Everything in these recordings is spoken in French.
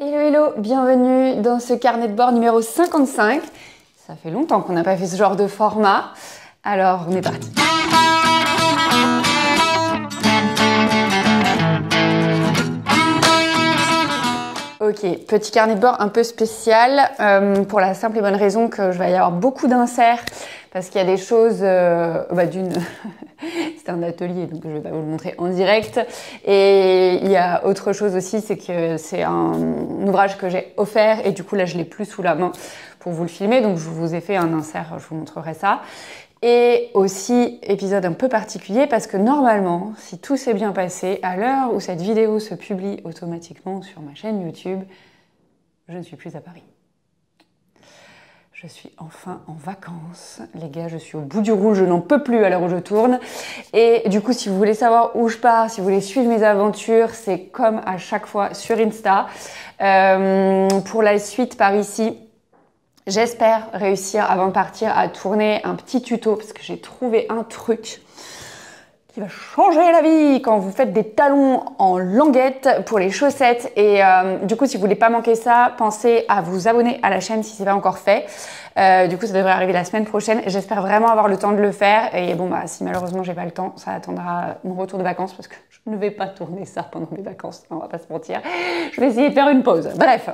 Hello hello, bienvenue dans ce carnet de bord numéro 55. Ça fait longtemps qu'on n'a pas fait ce genre de format, alors on est parti. Ok, petit carnet de bord un peu spécial pour la simple et bonne raison que je vais y avoir beaucoup d'inserts parce qu'il y a des choses, c'est un atelier donc je vais pas vous le montrer en direct, et il y a autre chose aussi, c'est que c'est un ouvrage que j'ai offert et du coup là je l'ai plus sous la main pour vous le filmer, donc je vous ai fait un insert, je vous montrerai ça. Et aussi, épisode un peu particulier parce que normalement, si tout s'est bien passé, à l'heure où cette vidéo se publie automatiquement sur ma chaîne YouTube, je ne suis plus à Paris. Je suis enfin en vacances. Les gars, je suis au bout du rouge, je n'en peux plus à l'heure où je tourne. Et du coup, si vous voulez savoir où je pars, si vous voulez suivre mes aventures, c'est comme à chaque fois sur Insta. Pour la suite par ici, j'espère réussir avant de partir à tourner un petit tuto parce que j'ai trouvé un truc qui va changer la vie quand vous faites des talons en languette pour les chaussettes. Et du coup, si vous voulez pas manquer ça, pensez à vous abonner à la chaîne si c'est pas encore fait. Du coup, ça devrait arriver la semaine prochaine. J'espère vraiment avoir le temps de le faire. Et bon, si malheureusement j'ai pas le temps, ça attendra mon retour de vacances parce que je ne vais pas tourner ça pendant mes vacances. On va pas se mentir. Je vais essayer de faire une pause. Bref.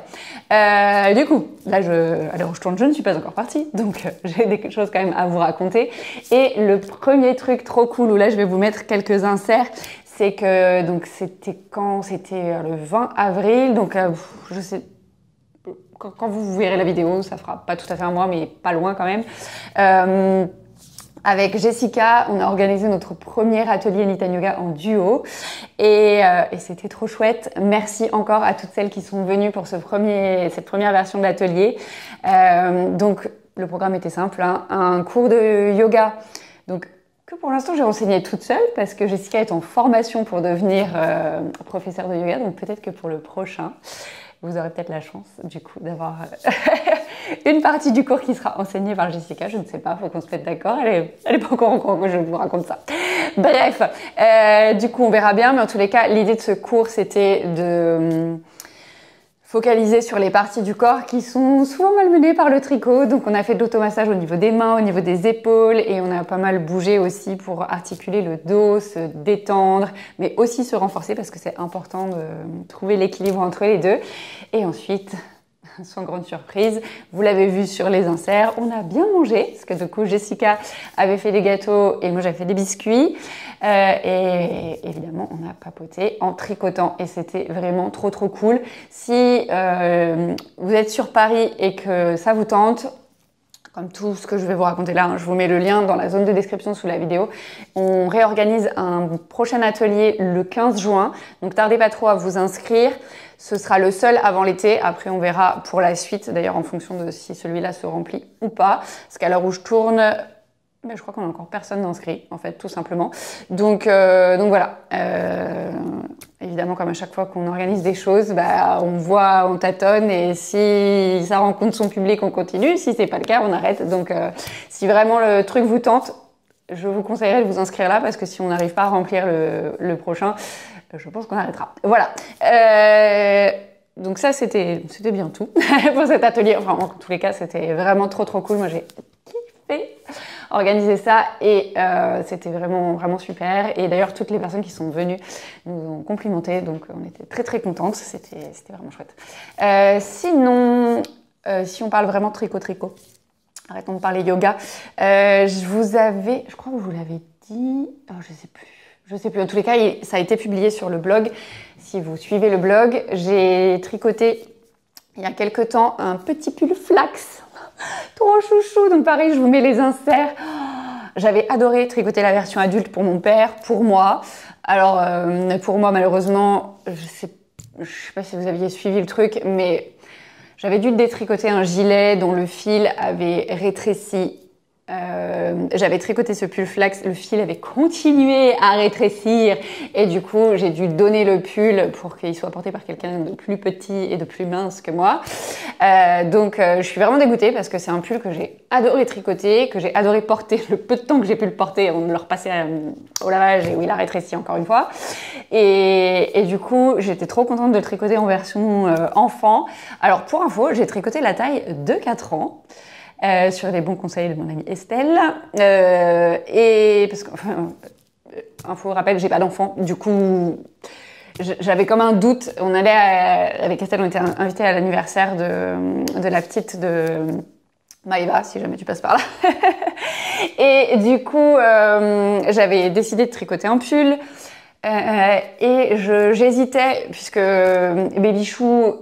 Du coup, là, à l'heure où je tourne, je ne suis pas encore partie. Donc, j'ai des choses quand même à vous raconter. Et le premier truc trop cool où là, je vais vous mettre quelques inserts, c'est que, donc, c'était quand? C'était le 20 avril. Donc, je sais, quand vous verrez la vidéo, ça fera pas tout à fait un mois, mais pas loin quand même. Avec Jessica, on a organisé notre premier atelier Nittane Yoga en duo et c'était trop chouette. Merci encore à toutes celles qui sont venues pour cette première version de l'atelier. Donc le programme était simple, hein, un cours de yoga. Donc que pour l'instant j'ai enseigné toute seule parce que Jessica est en formation pour devenir professeure de yoga. Donc peut-être que pour le prochain, vous aurez peut-être la chance du coup d'avoir une partie du cours qui sera enseignée par Jessica. Je ne sais pas, faut qu'on se mette d'accord. Elle est pas encore au courant que je vous raconte ça. Bref, du coup on verra bien, mais en tous les cas, l'idée de ce cours c'était de focaliser sur les parties du corps qui sont souvent malmenées par le tricot. Donc on a fait de l'automassage au niveau des mains, au niveau des épaules, et on a pas mal bougé aussi pour articuler le dos, se détendre, mais aussi se renforcer parce que c'est important de trouver l'équilibre entre les deux. Et ensuite, sans grande surprise, vous l'avez vu sur les inserts, on a bien mangé parce que du coup Jessica avait fait des gâteaux et moi j'avais fait des biscuits, et évidemment on a papoté en tricotant et c'était vraiment trop cool. Si vous êtes sur Paris et que ça vous tente, comme tout ce que je vais vous raconter là, je vous mets le lien dans la zone de description sous la vidéo. On réorganise un prochain atelier le 15 juin, donc tardez pas trop à vous inscrire. Ce sera le seul avant l'été, après on verra pour la suite, d'ailleurs en fonction de si celui-là se remplit ou pas. Parce qu'à l'heure où je tourne, je crois qu'on a encore personne d'inscrit, en fait, tout simplement. Donc voilà. Évidemment, comme à chaque fois qu'on organise des choses, on voit, on tâtonne, et si ça rencontre son public, on continue. Si c'est pas le cas, on arrête. Donc, si vraiment le truc vous tente, je vous conseillerais de vous inscrire là, parce que si on n'arrive pas à remplir le prochain, je pense qu'on arrêtera. Voilà. Donc ça, c'était bien tout pour cet atelier. Enfin, en tous les cas, c'était vraiment trop cool. Moi, j'ai kiffé organiser ça et c'était vraiment super. Et d'ailleurs, toutes les personnes qui sont venues nous ont complimenté, donc on était très contentes. C'était vraiment chouette. Sinon, si on parle vraiment tricot, arrêtons de parler yoga. Je crois que je vous l'avais dit, je sais plus. En tous les cas, ça a été publié sur le blog. Si vous suivez le blog, j'ai tricoté il y a quelques temps un petit pull flax. Trop chouchou, donc pareil, je vous mets les inserts. J'avais adoré tricoter la version adulte pour mon père, pour moi. Alors, pour moi, malheureusement, je sais pas si vous aviez suivi le truc, mais j'avais dû détricoter un gilet dont le fil avait rétréci J'avais tricoté ce pull flax, le fil avait continué à rétrécir et du coup j'ai dû donner le pull pour qu'il soit porté par quelqu'un de plus petit et de plus mince que moi. Donc je suis vraiment dégoûtée parce que c'est un pull que j'ai adoré tricoter, que j'ai adoré porter le peu de temps que j'ai pu le porter avant de le repasser au lavage et où il a rétréci encore une fois. Et du coup j'étais trop contente de le tricoter en version enfant. Alors pour info, j'ai tricoté la taille de 4 ans. Sur les bons conseils de mon amie Estelle. Et parce que, info rappel, j'ai pas d'enfant. Du coup, j'avais comme un doute. On allait avec Estelle, on était invités à l'anniversaire de la petite de Maëva, si jamais tu passes par là. Et du coup, j'avais décidé de tricoter un pull. Et j'hésitais, puisque Babychou,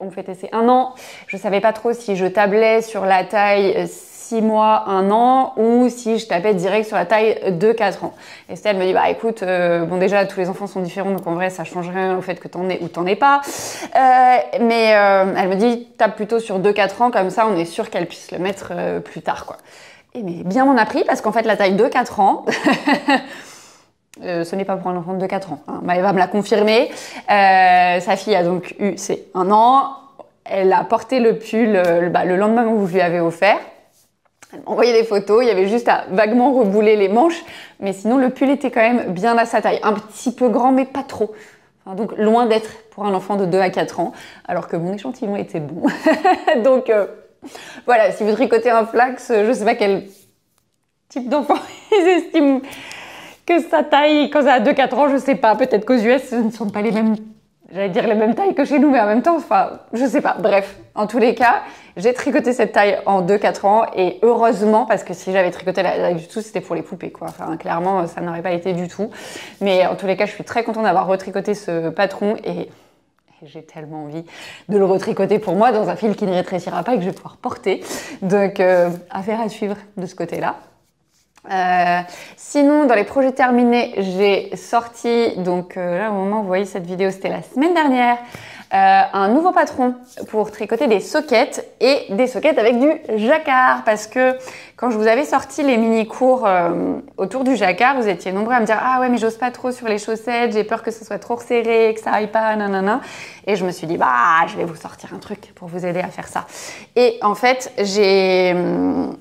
on fêtait ses 1 an. Je savais pas trop si je tablais sur la taille 6 mois, 1 an, ou si je tapais direct sur la taille de 4 ans. Estelle me dit, bah écoute, bon déjà tous les enfants sont différents, donc en vrai ça change rien au fait que t'en aies ou t'en aies pas. Mais elle me dit, tape plutôt sur 2-4 ans, comme ça on est sûr qu'elle puisse le mettre plus tard, quoi. Et mais bien m'en a pris, parce qu'en fait la taille de 4 ans... ce n'est pas pour un enfant de 4 ans. Hein. Maëva me l'a confirmé. Sa fille a donc eu ses 1 an. Elle a porté le pull le lendemain où je lui avais offert. Elle m'a envoyé des photos. Il y avait juste à vaguement rebouler les manches. Mais sinon, le pull était quand même bien à sa taille. Un petit peu grand, mais pas trop. Enfin, donc, loin d'être pour un enfant de 2 à 4 ans. Alors que mon échantillon était bon. Donc, voilà. Si vous tricotez un flax, je sais pas quel type d'enfant ils estiment que sa taille, quand ça a 2-4 ans, je sais pas, peut-être qu'aux US, ce ne sont pas les mêmes, j'allais dire les mêmes tailles que chez nous, mais en même temps, enfin, je sais pas. Bref, en tous les cas, j'ai tricoté cette taille en 2-4 ans, et heureusement, parce que si j'avais tricoté la taille du tout, c'était pour les poupées, quoi. Enfin, clairement, ça n'aurait pas été du tout. Mais en tous les cas, je suis très contente d'avoir retricoté ce patron, et j'ai tellement envie de le retricoter pour moi dans un fil qui ne rétrécira pas et que je vais pouvoir porter. Donc, affaire à suivre de ce côté-là. Sinon, dans les projets terminés, j'ai sorti, donc là au moment où vous voyez cette vidéo, c'était la semaine dernière, un nouveau patron pour tricoter des sockets et des sockets avec du jacquard, parce que quand je vous avais sorti les mini-cours autour du jacquard, vous étiez nombreux à me dire « Ah ouais, mais j'ose pas trop sur les chaussettes, j'ai peur que ce soit trop resserré, que ça aille pas, nanana ». Et je me suis dit « Bah, je vais vous sortir un truc pour vous aider à faire ça ». Et en fait, j'ai...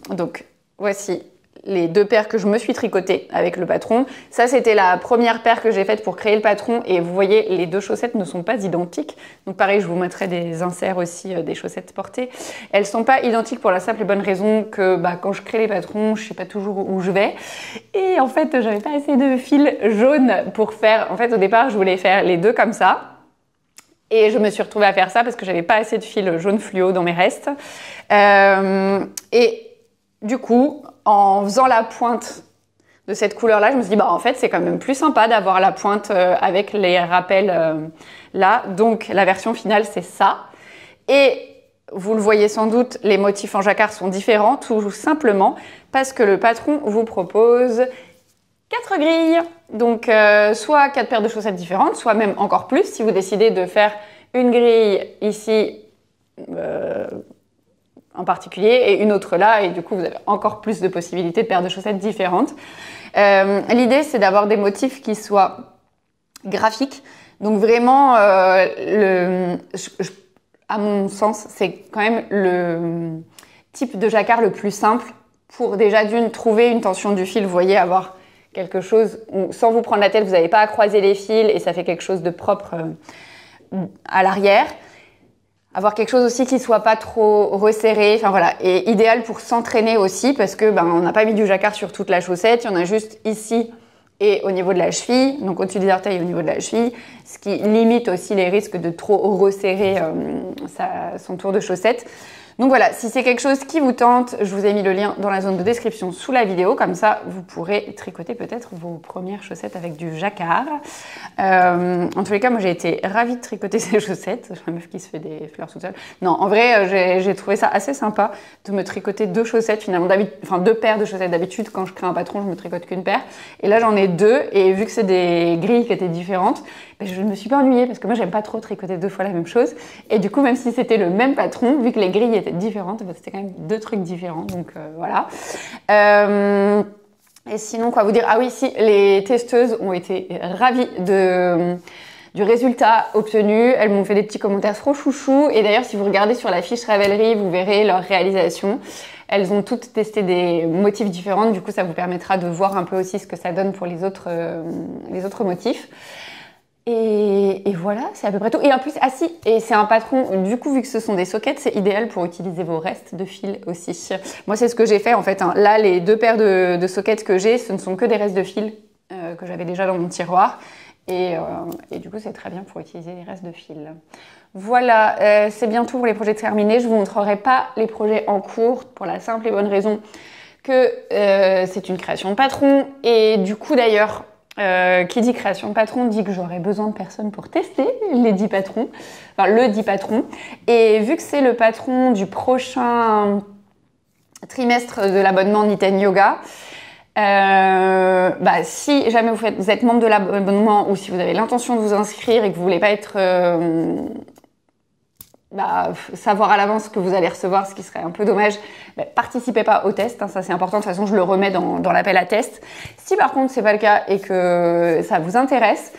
donc, voici les 2 paires que je me suis tricotées avec le patron. Ça, c'était la première paire que j'ai faite pour créer le patron. Et vous voyez, les 2 chaussettes ne sont pas identiques. Donc pareil, je vous mettrai des inserts aussi des chaussettes portées. Elles sont pas identiques pour la simple et bonne raison que quand je crée les patrons, je sais pas toujours où je vais. Et en fait, j'avais pas assez de fil jaune pour faire... En fait, au départ, je voulais faire les 2 comme ça. Et je me suis retrouvée à faire ça parce que j'avais pas assez de fil jaune fluo dans mes restes. Et du coup... En faisant la pointe de cette couleur-là, je me suis dit, en fait, c'est quand même plus sympa d'avoir la pointe avec les rappels là. Donc, la version finale, c'est ça. Et vous le voyez sans doute, les motifs en jacquard sont différents, tout simplement parce que le patron vous propose 4 grilles. Donc, soit 4 paires de chaussettes différentes, soit même encore plus si vous décidez de faire une grille ici, en particulier, et une autre là, et du coup vous avez encore plus de possibilités de paires de chaussettes différentes. L'idée, c'est d'avoir des motifs qui soient graphiques, donc vraiment, à mon sens, c'est quand même le type de jacquard le plus simple pour déjà d'une trouver une tension du fil, vous voyez, avoir quelque chose où sans vous prendre la tête, vous n'avez pas à croiser les fils et ça fait quelque chose de propre à l'arrière. Avoir quelque chose aussi qui soit pas trop resserré, enfin voilà, et idéal pour s'entraîner aussi parce que on n'a pas mis du jacquard sur toute la chaussette, il y en a juste ici et au niveau de la cheville, donc au-dessus des orteils et au niveau de la cheville, ce qui limite aussi les risques de trop resserrer son tour de chaussette. Donc voilà, si c'est quelque chose qui vous tente, je vous ai mis le lien dans la zone de description sous la vidéo, comme ça vous pourrez tricoter peut-être vos premières chaussettes avec du jacquard. En tous les cas, moi j'ai été ravie de tricoter ces chaussettes, la meuf qui se fait des fleurs toute seule. Non, en vrai, j'ai trouvé ça assez sympa de me tricoter 2 chaussettes finalement, enfin 2 paires de chaussettes. D'habitude, quand je crée un patron, je me tricote qu'une paire. Et là, j'en ai ai 2 et vu que c'est des grilles qui étaient différentes, ben, je ne me suis pas ennuyée parce que moi j'aime pas trop tricoter 2 fois la même chose et du coup même si c'était le même patron, vu que les grilles étaient différentes, ben, c'était quand même 2 trucs différents donc voilà. Et sinon quoi vous dire, ah oui si, les testeuses ont été ravies du résultat obtenu. Elles m'ont fait des petits commentaires trop chouchous. Et d'ailleurs, si vous regardez sur la fiche Ravelry, vous verrez leur réalisation. Elles ont toutes testé des motifs différents. Du coup, ça vous permettra de voir un peu aussi ce que ça donne pour les autres motifs. Et voilà, c'est à peu près tout. Et en plus, ah si, et c'est un patron, du coup, vu que ce sont des sockets, c'est idéal pour utiliser vos restes de fil aussi. Moi, c'est ce que j'ai fait en fait. Hein. Là, les 2 paires de sockets que j'ai, ce ne sont que des restes de fil que j'avais déjà dans mon tiroir. Et du coup, c'est très bien pour utiliser les restes de fil. Voilà, c'est bien tout pour les projets terminés. Je ne vous montrerai pas les projets en cours pour la simple et bonne raison que c'est une création de patron. Et du coup, d'ailleurs, qui dit création de patron dit que j'aurai besoin de personnes pour tester les 10 patrons. Enfin, le 10 patrons. Et vu que c'est le patron du prochain trimestre de l'abonnement Niten Yoga, si jamais vous êtes membre de l'abonnement ou si vous avez l'intention de vous inscrire et que vous voulez pas être savoir à l'avance que vous allez recevoir, ce qui serait un peu dommage, participez pas au test, hein, ça c'est important, de toute façon je le remets dans l'appel à test. Si par contre c'est pas le cas et que ça vous intéresse,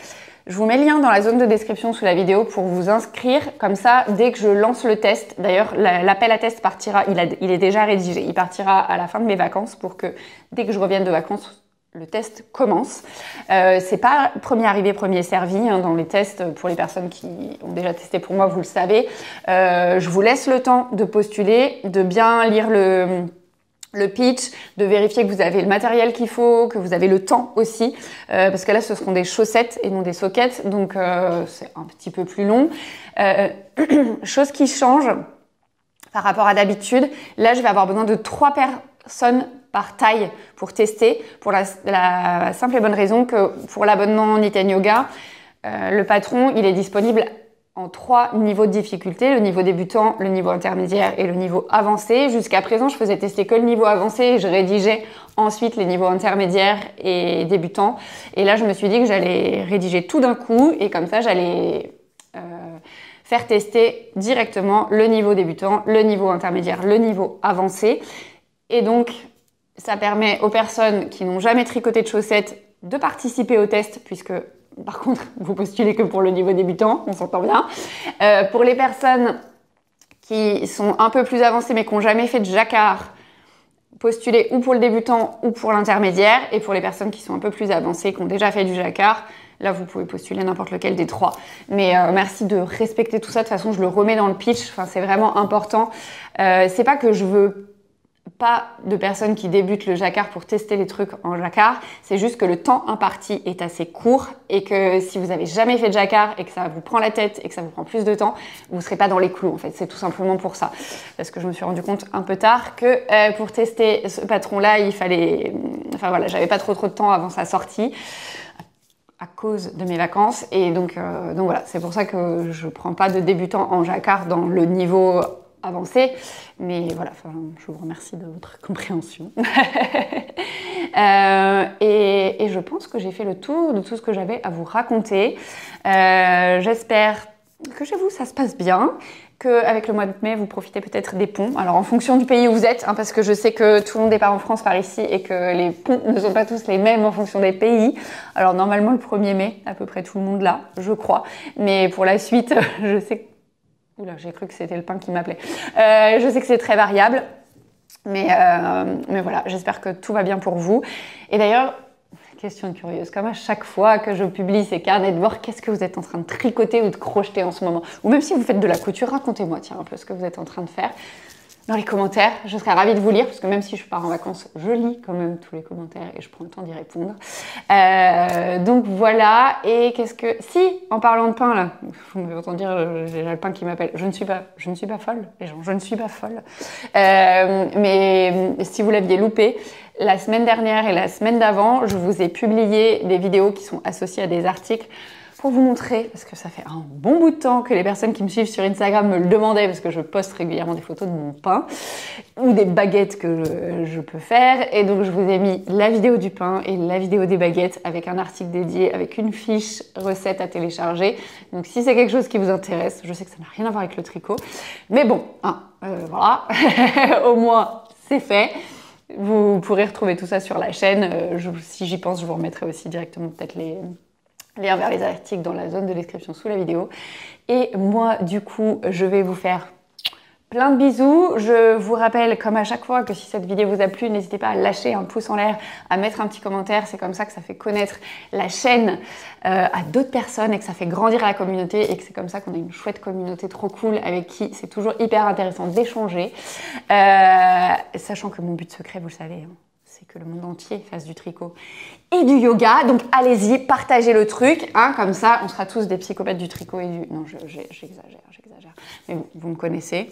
je vous mets le lien dans la zone de description sous la vidéo pour vous inscrire. Comme ça, dès que je lance le test, d'ailleurs, l'appel à test partira, il est déjà rédigé. Il partira à la fin de mes vacances pour que dès que je revienne de vacances, le test commence. C'est pas premier arrivé, premier servi hein, dans les tests pour les personnes qui ont déjà testé pour moi, vous le savez. Je vous laisse le temps de postuler, de bien lire le pitch, de vérifier que vous avez le matériel qu'il faut, que vous avez le temps aussi, parce que là ce seront des chaussettes et non des sockets, donc c'est un petit peu plus long. Chose qui change par rapport à d'habitude, là je vais avoir besoin de 3 personnes par taille pour tester, pour la simple et bonne raison que pour l'abonnement Niten Yoga, le patron il est disponible en 3 niveaux de difficulté, le niveau débutant, le niveau intermédiaire et le niveau avancé. Jusqu'à présent, je faisais tester que le niveau avancé et je rédigeais ensuite les niveaux intermédiaires et débutants. Et là, je me suis dit que j'allais rédiger tout d'un coup et comme ça, j'allais faire tester directement le niveau débutant, le niveau intermédiaire, le niveau avancé. Et donc, ça permet aux personnes qui n'ont jamais tricoté de chaussettes de participer au test puisque par contre, vous postulez que pour le niveau débutant, on s'entend bien. Pour les personnes qui sont un peu plus avancées mais qui n'ont jamais fait de jacquard, postulez ou pour le débutant ou pour l'intermédiaire. Et pour les personnes qui sont un peu plus avancées, qui ont déjà fait du jacquard, là vous pouvez postuler n'importe lequel des 3. Mais merci de respecter tout ça. De toute façon, je le remets dans le pitch. Enfin, c'est vraiment important. C'est pas que je veux pas de personnes qui débutent le jacquard pour tester les trucs en jacquard, c'est juste que le temps imparti est assez court et que si vous avez jamais fait de jacquard et que ça vous prend la tête et que ça vous prend plus de temps, vous serez pas dans les clous en fait, c'est tout simplement pour ça. Parce que je me suis rendu compte un peu tard que pour tester ce patron-là, il fallait... Enfin voilà, j'avais pas trop de temps avant sa sortie à cause de mes vacances et donc voilà, c'est pour ça que je prends pas de débutant en jacquard dans le niveau avancé, mais voilà, je vous remercie de votre compréhension. Et je pense que j'ai fait le tour de tout ce que j'avais à vous raconter. J'espère que chez vous ça se passe bien, qu'avec le mois de mai vous profitez peut-être des ponts. Alors en fonction du pays où vous êtes, hein, parce que je sais que tout le monde est pas en France par ici et que les ponts ne sont pas tous les mêmes en fonction des pays. Alors normalement le 1er mai, à peu près tout le monde là, je crois. Mais pour la suite, je sais que oula, j'ai cru que c'était le pain qui m'appelait. Je sais que c'est très variable, mais voilà, j'espère que tout va bien pour vous. Et d'ailleurs, question curieuse, comme à chaque fois que je publie ces carnets de bord, qu'est-ce que vous êtes en train de tricoter ou de crocheter en ce moment? Ou même si vous faites de la couture, racontez-moi tiens un peu ce que vous êtes en train de faire. Dans les commentaires, je serais ravie de vous lire parce que même si je pars en vacances, je lis quand même tous les commentaires et je prends le temps d'y répondre. Donc voilà, et qu'est-ce que... Si, en parlant de pain là, vous m'avez entendu dire, j'ai le pain qui m'appelle, je ne suis pas folle, les gens, je ne suis pas folle. Mais si vous l'aviez loupé, la semaine dernière et la semaine d'avant, je vous ai publié des vidéos qui sont associées à des articles pour vous montrer, parce que ça fait un bon bout de temps que les personnes qui me suivent sur Instagram me le demandaient, parce que je poste régulièrement des photos de mon pain ou des baguettes que je peux faire. Et donc je vous ai mis la vidéo du pain et la vidéo des baguettes avec un article dédié, avec une fiche recette à télécharger. Donc si c'est quelque chose qui vous intéresse, je sais que ça n'a rien à voir avec le tricot, mais bon, hein, voilà, au moins c'est fait. Vous pourrez retrouver tout ça sur la chaîne. Si j'y pense, je vous remettrai aussi directement peut-être les liens vers les articles dans la zone de description sous la vidéo. Et moi, du coup, je vais vous faire plein de bisous. Je vous rappelle, comme à chaque fois, que si cette vidéo vous a plu, n'hésitez pas à lâcher un pouce en l'air, à mettre un petit commentaire. C'est comme ça que ça fait connaître la chaîne à d'autres personnes et que ça fait grandir la communauté et que c'est comme ça qu'on a une chouette communauté trop cool avec qui c'est toujours hyper intéressant d'échanger. Sachant que mon but secret, vous le savez, hein, c'est que le monde entier fasse du tricot et du yoga. Donc allez-y, partagez le truc, hein, comme ça on sera tous des psychopathes du tricot et du... Non, j'exagère. Mais bon, vous me connaissez,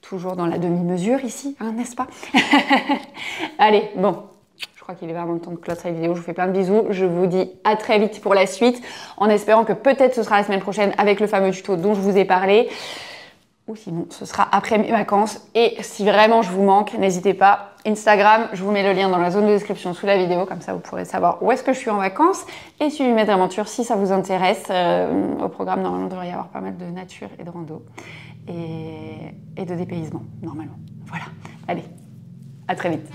toujours dans la demi-mesure ici, hein, n'est-ce pas? Allez, bon, je crois qu'il est vraiment le temps de clore cette vidéo. Je vous fais plein de bisous. Je vous dis à très vite pour la suite, en espérant que peut-être ce sera la semaine prochaine avec le fameux tuto dont je vous ai parlé. Ou sinon, ce sera après mes vacances. Et si vraiment je vous manque, n'hésitez pas. Instagram, je vous mets le lien dans la zone de description sous la vidéo. Comme ça, vous pourrez savoir où est-ce que je suis en vacances. Et suivez mes aventures si ça vous intéresse. Au programme, normalement, il devrait y avoir pas mal de nature et de rando. Et de dépaysement, normalement. Voilà. Allez, à très vite.